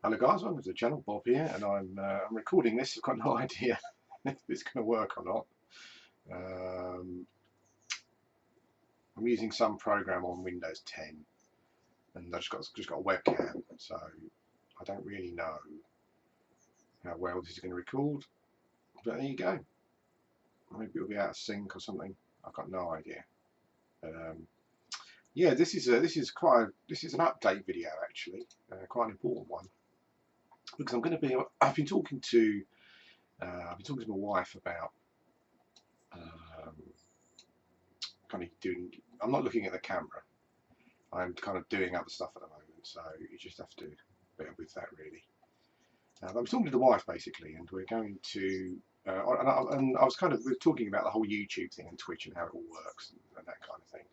Hello guys, welcome to the channel. Bob here, and I'm recording this. I've got no idea if it's going to work or not. Um, I'm using some program on Windows 10, and I've just got a webcam, so I don't really know how well this is going to record. But there you go. Maybe it'll be out of sync or something. I've got no idea. But yeah, this is an update video actually, quite an important one, because I've been talking to my wife about um, kind of doing. I'm not looking at the camera. I'm kind of doing other stuff at the moment, so you just have to bear with that really. I was talking to the wife basically, and we're going to. And I was kind of we were talking about the whole YouTube thing and Twitch and how it all works and that kind of thing.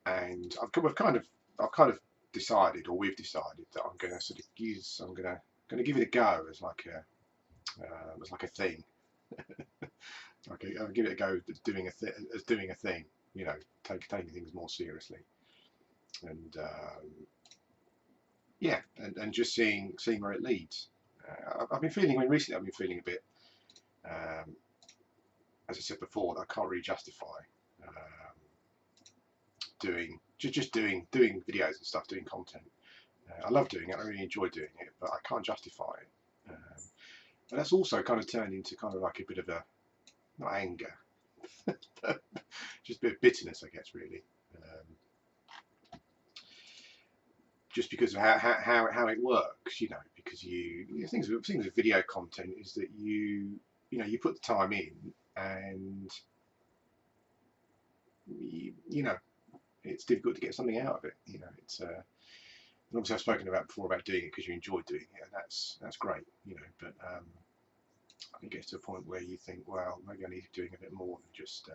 And I've kind of decided, or we've decided, that I'm going to sort of I'm going to give it a go as like a thing. Okay, I'll give it a go as doing a thing. You know, taking things more seriously, and yeah, and just seeing where it leads. I've been feeling. I mean, recently I've been feeling a bit, um, as I said before, that I can't really justify doing doing videos and stuff, doing content. I love doing it. I really enjoy doing it, but I can't justify it. And that's also kind of turned into kind of like a bit of a not anger, just a bit of bitterness, I guess, really. Just because of how it works, you know, because things with video content is that you put the time in, and you know it's difficult to get something out of it. You know, it's and obviously I've spoken about before about doing it because you enjoy doing it, and that's great, you know. But I think it gets to a point where you think, well, maybe I need to be doing a bit more than just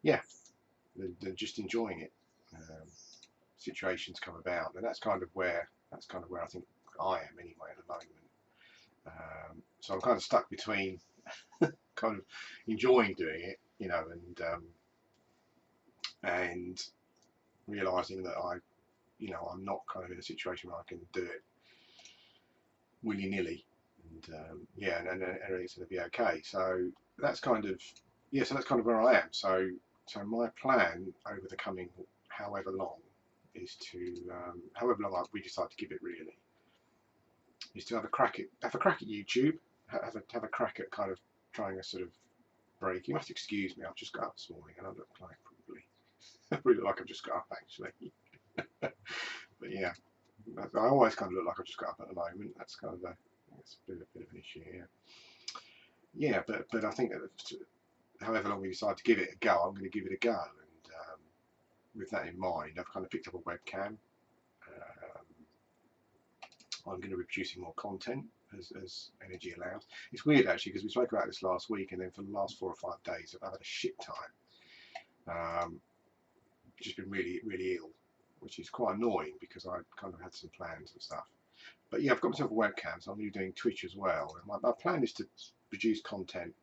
yeah, than just enjoying it. Situations come about, and that's kind of where I think I am anyway at the moment. So I'm kind of stuck between kind of enjoying doing it, you know, and realizing that I'm not kind of in a situation where I can do it willy nilly, and yeah, and everything's going to be okay. So that's kind of so that's kind of where I am. So my plan over the coming however long is to however long we decide to give it really is to have a crack at YouTube, have a crack at kind of trying a sort of break. You must excuse me. I've just got up this morning and I look like probably look like I've just got up actually. But yeah, I always kind of look like I've just got up at the moment. That's kind of it's a bit of an issue here. Yeah, but I think that however long we decide to give it a go, I'm going to give it a go. And with that in mind, I've kind of picked up a webcam. I'm going to be producing more content as energy allows. It's weird actually because we spoke about this last week, and then for the last 4 or 5 days I've had a shit time. Just been really ill, which is quite annoying because I kind of had some plans and stuff. But yeah, I've got myself a webcam, so I'm going to be doing Twitch as well. And my plan is to produce content,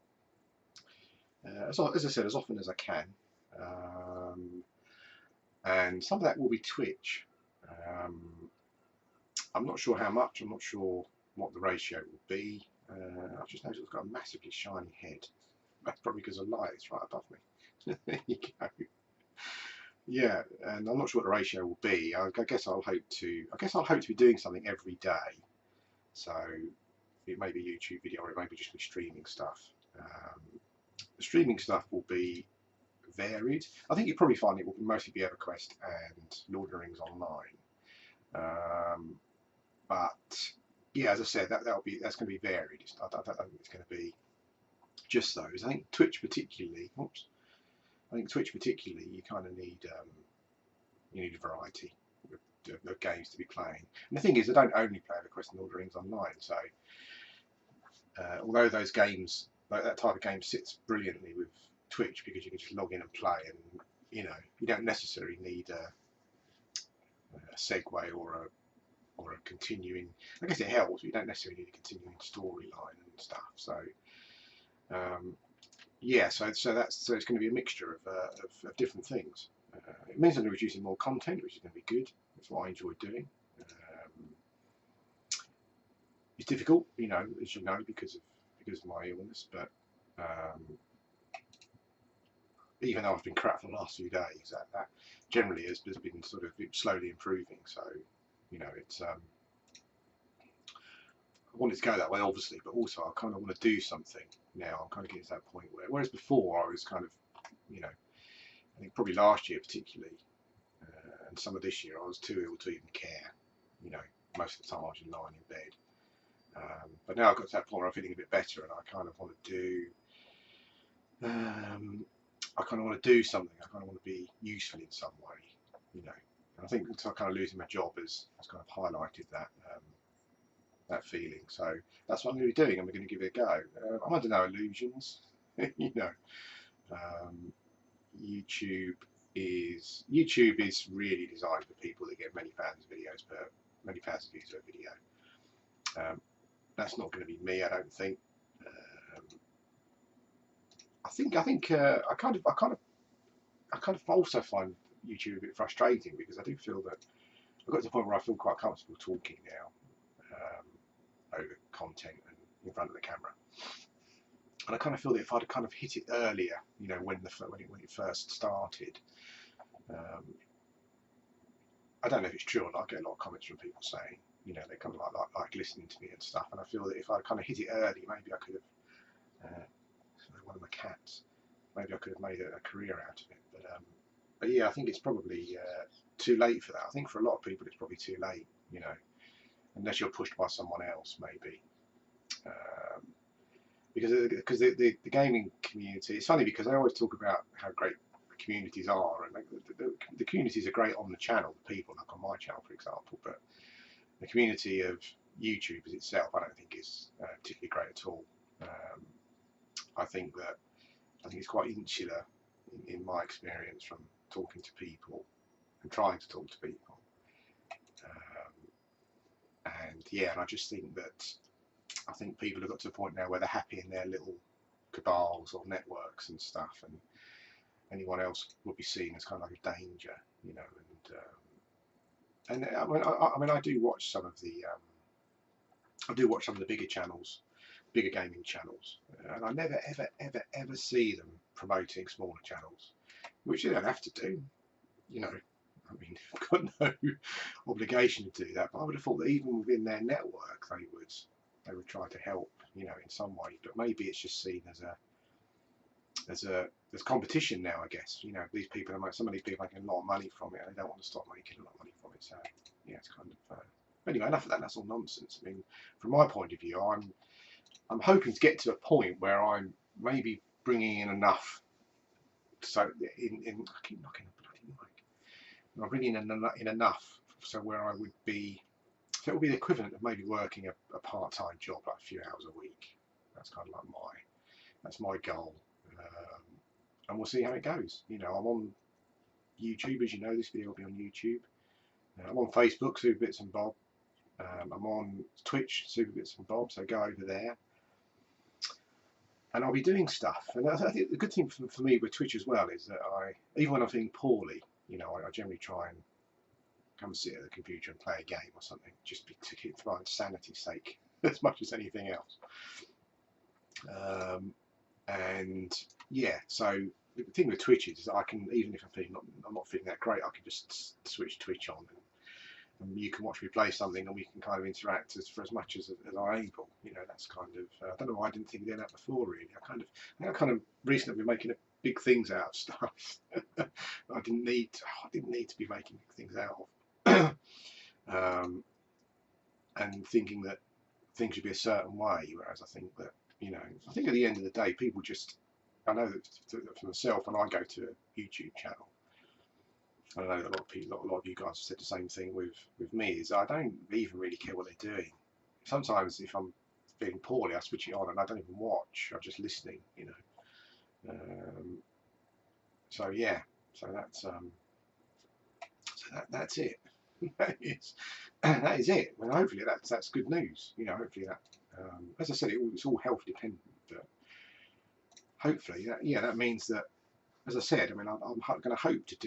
as I said, as often as I can. And some of that will be Twitch. I'm not sure how much. I'm not sure what the ratio will be. I've just noticed I've got a massively shiny head. That's probably because the light is right above me. There you go. Yeah, and I'm not sure what the ratio will be. I guess I'll hope to be doing something every day. So it may be a YouTube video, or it may be just me streaming stuff. The streaming stuff will be varied. I think you'll probably find it will mostly be EverQuest and Lord of the Rings Online. But yeah, as I said, that's going to be varied. I don't think it's going to be just those. I think Twitch particularly. You kind of need variety of games to be playing. And the thing is, I don't only play EverQuest and Lord of the Rings Online. So although those games, that type of game, sits brilliantly with Twitch because you can just log in and play, and you don't necessarily need a segue or a continuing. I guess it helps, but you don't necessarily need a continuing storyline and stuff. So yeah, so it's going to be a mixture of different things. It means I'm reducing more content, which is going to be good. That's what I enjoy doing. it's difficult, you know, as you know, because of my illness. But even though I've been crap for the last few days, that generally has been sort of slowly improving. So, you know, it's I want it to go that way, obviously, but also I kind of want to do something now. I'm kind of getting to that point whereas before I was kind of, you know, I think probably last year particularly, and some of this year I was too ill to even care. You know, most of the time I was just lying in bed. But now I've got to that point where I'm feeling a bit better, and I kind of want to do. I kind of want to do something. I kind of want to be useful in some way, you know. And I think kind of losing my job has kind of highlighted that that feeling. So that's what I'm going to be doing. I'm going to give it a go. I'm under no illusions, you know. YouTube is really designed for people that get many thousands of views per video. That's not going to be me, I don't think. I kind of also find YouTube a bit frustrating, because I do feel that I've got to the point where I feel quite comfortable talking now over content and in front of the camera. And I kind of feel that if I'd kind of hit it earlier, you know, when it first started, I don't know if it's true or not. I get a lot of comments from people saying, you know, they kind of like listening to me and stuff. And I feel that if I kind of hit it early, maybe I could have. One of my cats. Maybe I could have made a career out of it. But yeah, I think it's probably too late for that. I think for a lot of people it's probably too late, you know, unless you're pushed by someone else, maybe. Because the gaming community, it's funny because I always talk about how great the communities are, and the communities are great on the channel, the people, like on my channel, for example, but the community of YouTubers itself, I don't think is particularly great at all. I think it's quite insular in my experience from talking to people and trying to talk to people. And yeah, and I just think that I think people have got to a point now where they're happy in their little cabals or networks and stuff, and anyone else would be seen as kind of like a danger, you know. And I mean, I do watch some of the bigger channels, bigger gaming channels, and I never ever see them promoting smaller channels, which they don't have to do, you know. I mean, they've got no obligation to do that, but I would have thought that even within their network they would try to help, you know, in some way. But maybe it's just seen there's competition now, I guess. You know, these people some of these people are making a lot of money from it, and they don't want to stop making a lot of money from it. So yeah, it's kind of anyway, enough of that. That's all nonsense. I mean, from my point of view, I'm hoping to get to a point where I'm maybe bringing in enough. So I keep knocking the bloody mic. I'm bringing in enough so where I would be. So it would be the equivalent of maybe working a part-time job, like a few hours a week. That's kind of like my goal. And we'll see how it goes. You know, I'm on YouTube, as you know. This video will be on YouTube. I'm on Facebook, Super Bits and Bob. I'm on Twitch, Super Bits and Bob. So go over there, and I'll be doing stuff. And I think the good thing for me with Twitch as well is that even when I'm feeling poorly, you know, I generally try and come sit at the computer and play a game or something, just to keep for my sanity's sake, as much as anything else. And yeah, so the thing with Twitch is I can, even if I'm not feeling that great, I can just switch Twitch on, and you can watch me play something, and we can kind of interact for as much as I'm able. You know, that's kind of I don't know why I didn't think of doing that before. Really, I kind of recently been making big things out of stuff. I didn't need to be making big things out of, and thinking that things should be a certain way. Whereas I think that, you know, I think at the end of the day, people just, I know that for myself, when I go to a YouTube channel, I know that a lot of you guys have said the same thing with me, is I don't even really care what they're doing. Sometimes if I'm feeling poorly, I switch it on and I don't even watch. I'm just listening, you know. So yeah, so that's it. that is it. Well, hopefully that's good news. You know, hopefully that, as I said, it's all health dependent. But hopefully, that means that, as I said, I mean, I'm going to hope to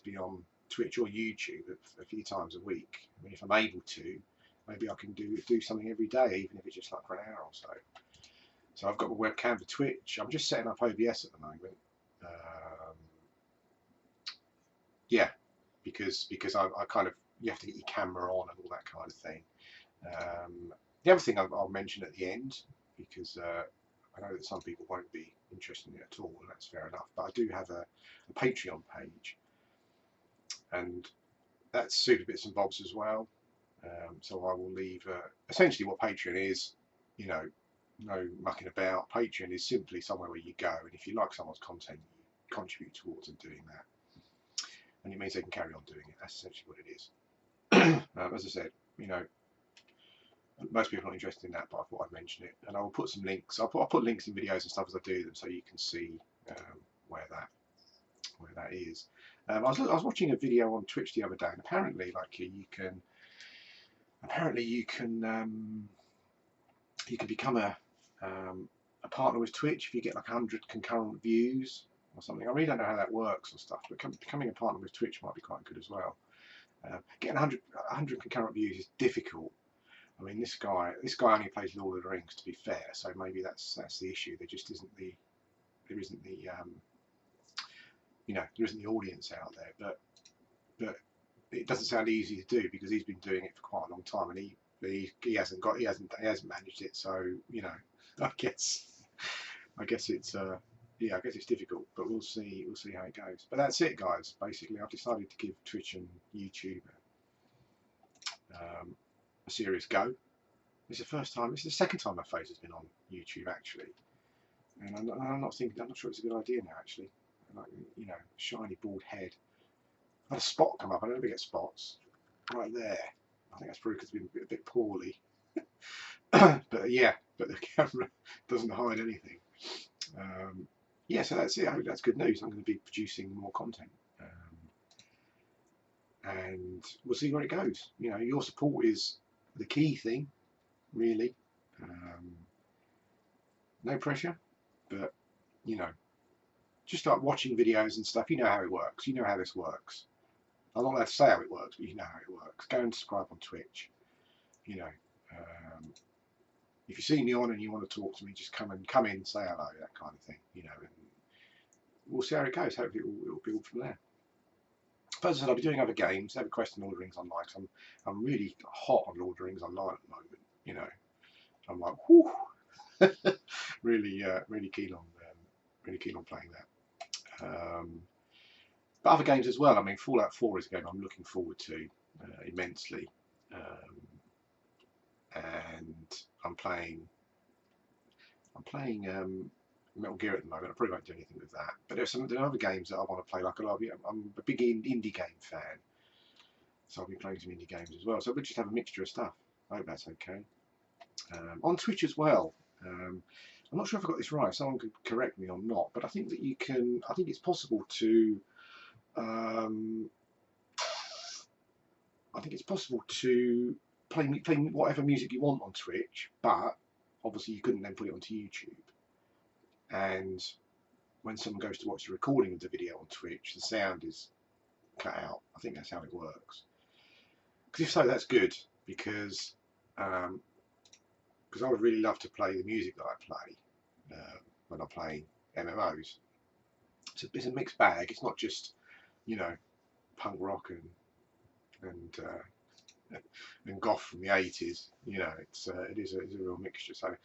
be on Twitch or YouTube a few times a week. I mean, if I'm able to, maybe I can do something every day, even if it's just like for an hour or so. So I've got my webcam for Twitch. I'm just setting up OBS at the moment. Yeah, because I kind of, you have to get your camera on and all that kind of thing. The other thing I'll mention at the end, because I know that some people won't be interested in it at all, and that's fair enough. But I do have a Patreon page, and that's super bits and bobs as well. So I will leave essentially what Patreon is. You know, no mucking about. Patreon is simply somewhere where you go, and if you like someone's content, you contribute towards them doing that, and it means they can carry on doing it. That's essentially what it is. As I said, you know, most people are not interested in that, but I thought I'd mention it, and I will put some links. I'll put links in videos and stuff as I do them, so you can see where that is. I was watching a video on Twitch the other day, and apparently, like you can become a partner with Twitch if you get like 100 concurrent views or something. I really don't know how that works and stuff, but becoming a partner with Twitch might be quite good as well. Getting 100 concurrent views is difficult. I mean, this guy only plays Lord of the Rings, to be fair, so maybe that's the issue. There just isn't the there isn't the audience out there, but it doesn't sound easy to do because he's been doing it for quite a long time, and he hasn't managed it. So I guess it's I guess it's difficult, but we'll see how it goes. But that's it, guys. Basically, I've decided to give Twitch and YouTube a serious go. It's the second time my face has been on YouTube actually, and I'm not sure it's a good idea now actually. Like, shiny bald head. I had a spot come up. I never get spots right there. I think that's probably because it's been a bit poorly. But the camera doesn't hide anything. So that's it. I hope that's good news. I'm going to be producing more content, and we'll see where it goes. Your support is the key thing, really. No pressure, but just start watching videos and stuff. You know how it works. You know how this works. I'm not allowed to say how it works, but you know how it works. Go and subscribe on Twitch. If you see me on and you want to talk to me, just come in, say hello, that kind of thing. And we'll see how it goes. Hopefully it will build from there. But as I said, I'll be doing other games. I have a quest on Lord of the Rings Online. Cause I'm really hot on Lord of the Rings Online at the moment. I'm like, whoo, really keen on playing that. But other games as well. I mean, Fallout 4 is a game I'm looking forward to immensely, and I'm playing Metal Gear at the moment. I probably won't do anything with that. But there are other games that I want to play. Like I'm a big indie game fan, so I'll be playing some indie games as well. So we'll just have a mixture of stuff. I hope that's okay. On Twitch as well. I'm not sure if I got this right. Someone could correct me or not, but I think that you can. I think it's possible to. I think it's possible to play whatever music you want on Twitch, but obviously you couldn't then put it onto YouTube. And when someone goes to watch the recording of the video on Twitch, the sound is cut out. I think that's how it works. Because if so, that's good, because I would really love to play the music that I play when I'm playing MMOs. It's a mixed bag. It's not just punk rock and goth from the 80s. It is a real mixture. So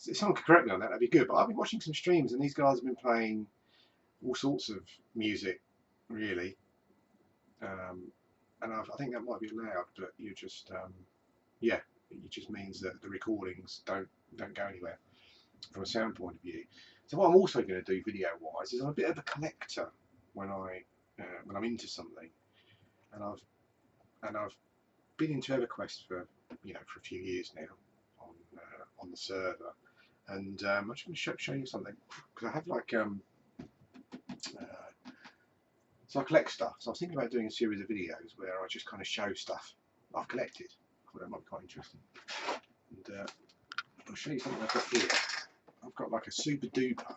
if someone could correct me on that, that'd be good. But I've been watching some streams, and these guys have been playing all sorts of music, really. And I think that might be allowed, but you just it just means that the recordings don't go anywhere from a sound point of view. So what I'm also going to do video-wise is I'm a bit of a collector when I'm into something, and I've been into EverQuest for a few years now on the server, and I'm just going to show you something, because I have like so I collect stuff. So I was thinking about doing a series of videos where I just kind of show stuff I've collected. I thought that might be quite interesting. And I'll show you something I've got here. I've got like a Super Duper.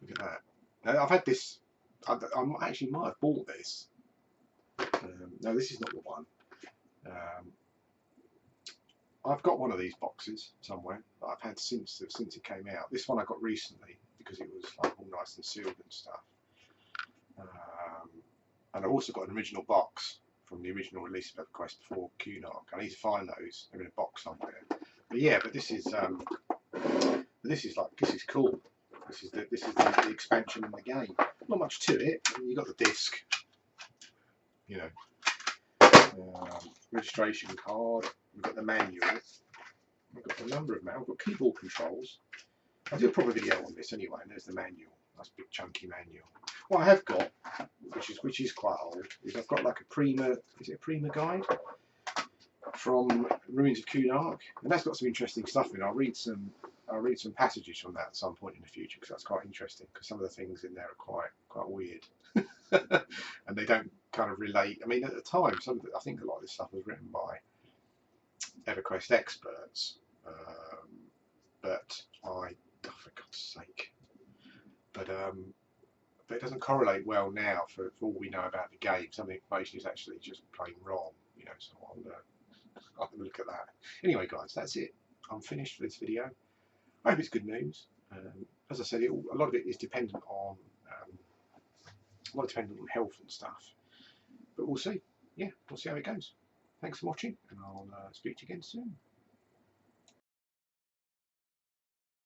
Look at that. Now, I've had this. I actually might have bought this. No, this is not the one. I've got one of these boxes somewhere that I've had since it came out. This one I got recently because it was like all nice and sealed and stuff. And I've also got an original box from the original release of EverQuest before Cunark. I need to find those. They're in a box somewhere. But yeah, but this is cool. This is the expansion in the game. Not much to it. You've got the disc, you know, registration card. We've got the manual. We've got a number of manuals. We've got keyboard controls. I'll do a proper video on this anyway. And there's the manual. That's a big chunky manual. What I have got, which is quite old, is I've got like a Prima. Is it a Prima guide from Ruins of Cunark? And that's got some interesting stuff in it. I'll read some passages from that at some point in the future because that's quite interesting. Because some of the things in there are quite weird, and they don't kind of relate. I mean, at the time, I think a lot of this stuff was written by EverQuest experts, but for God's sake, but it doesn't correlate well now for all we know about the game. Some of the information is actually just plain wrong, you know. So I'll have a look at that. Anyway, guys, that's it. I'm finished for this video. I hope it's good news. As I said, a lot of it is dependent on health and stuff. But we'll see. Yeah, we'll see how it goes. Thanks for watching, and I'll speak to you again soon.